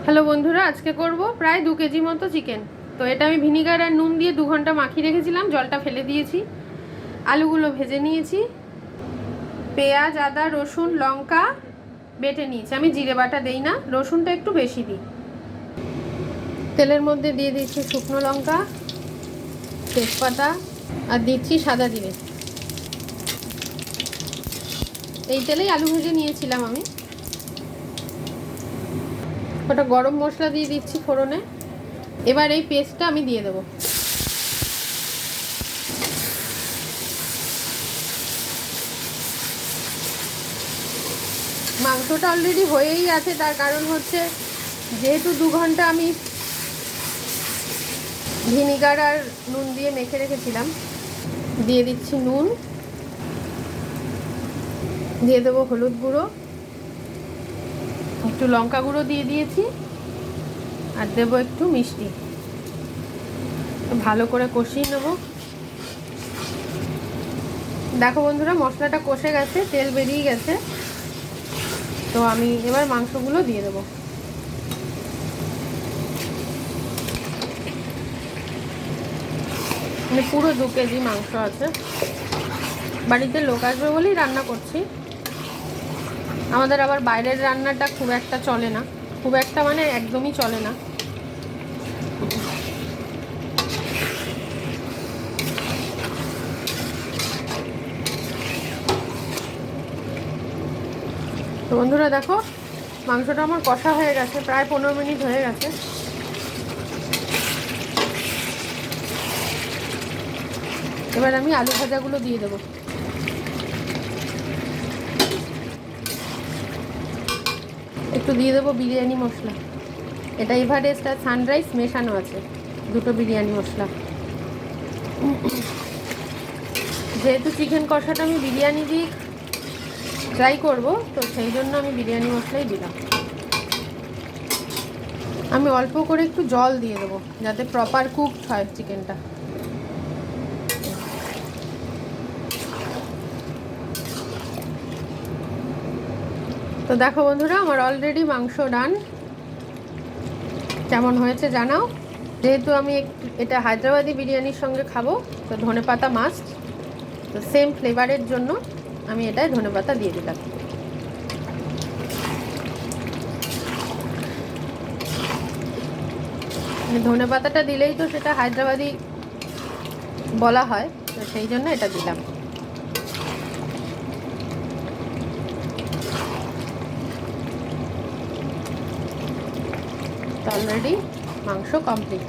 Hello বন্ধুরা, আজকে করব প্রায় 2 কেজি মতো চিকেন। তো এটা আমি ভিনিগার আর নুন দিয়ে 2 ঘন্টা মাখিয়ে রেখেছিলাম, জলটা ফেলে দিয়েছি। আলুগুলো ভেজে নিয়েছি, পেঁয়াজ আদা রসুন লঙ্কা বেটে নিয়েছি। আমি জিরে বাটা দেই না, রসুনটা একটু বেশি দিই। তেলের মধ্যে দিয়ে দিচ্ছি শুকনো লঙ্কা, তেজপাতা আর দিচ্ছি সাদা জিরে। এই তেলেই আলু ভেজে নিয়েছিলাম আমি। ওটা গরম মশলা দিয়ে দিচ্ছি ফোড়নে। এবার এই পেস্টটা আমি দিয়ে দেবো। মাংসটা অলরেডি হয়েই আছে, তার কারণ হচ্ছে যেহেতু 2 ঘন্টা আমি ভিনিগার আর নুন দিয়ে মেখে রেখেছিলাম। দিয়ে দিচ্ছি নুন, দিয়ে দেবো হলুদ গুঁড়ো, একটু লঙ্কা গুঁড়ো দিয়ে দিয়েছি, আর দেবো একটু মিষ্টি। ভালো করে কষিয়ে নেব। দেখো বন্ধুরা, মশলাটা কষে গেছে, তেল বেরিয়ে গেছে। তো আমি এবার মাংসগুলো দিয়ে দেবো। মানে পুরো 2 কেজি মাংস আছে। বাড়িতে লোক আসবে বলেই রান্না করছি। আমাদের আবার বাইরের রান্নাটা খুব একটা চলে না, খুব একটা মানে একদমই চলে না। তো বন্ধুরা দেখো, মাংসটা আমার কষা হয়ে গেছে, প্রায় 15 মিনিট হয়ে গেছে। এবার আমি আলু ভাজাগুলো দিয়ে দেবো। একটু দিয়ে দেবো বিরিয়ানি মশলা। এটা এভারেস্ট আর সানরাইজ মেশানো আছে, দুটো বিরিয়ানি মশলা। যেহেতু চিকেন কষাটা আমি বিরিয়ানি দিয়ে ট্রাই করব, তো সেই জন্য আমি বিরিয়ানি মশলাই দিলাম। আমি অল্প করে একটু জল দিয়ে দেবো যাতে প্রপার কুকড হয় চিকেনটা। তো দেখো বন্ধুরা, আমার অলরেডি মাংস ডান। কেমন হয়েছে জানাও। যেহেতু আমি এটা হায়দ্রাবাদি বিরিয়ানির সঙ্গে খাবো, তো ধনেপাতা মাস্ট। তো সেম ফ্লেভারের জন্য আমি এটায় ধনেপাতা দিয়ে দিলাম। ধনেপাতাটা দিলেই তো সেটা হায়দ্রাবাদি বলা হয়, তো সেই জন্য এটা দিলাম। অলরেডি মাংস কমপ্লিট।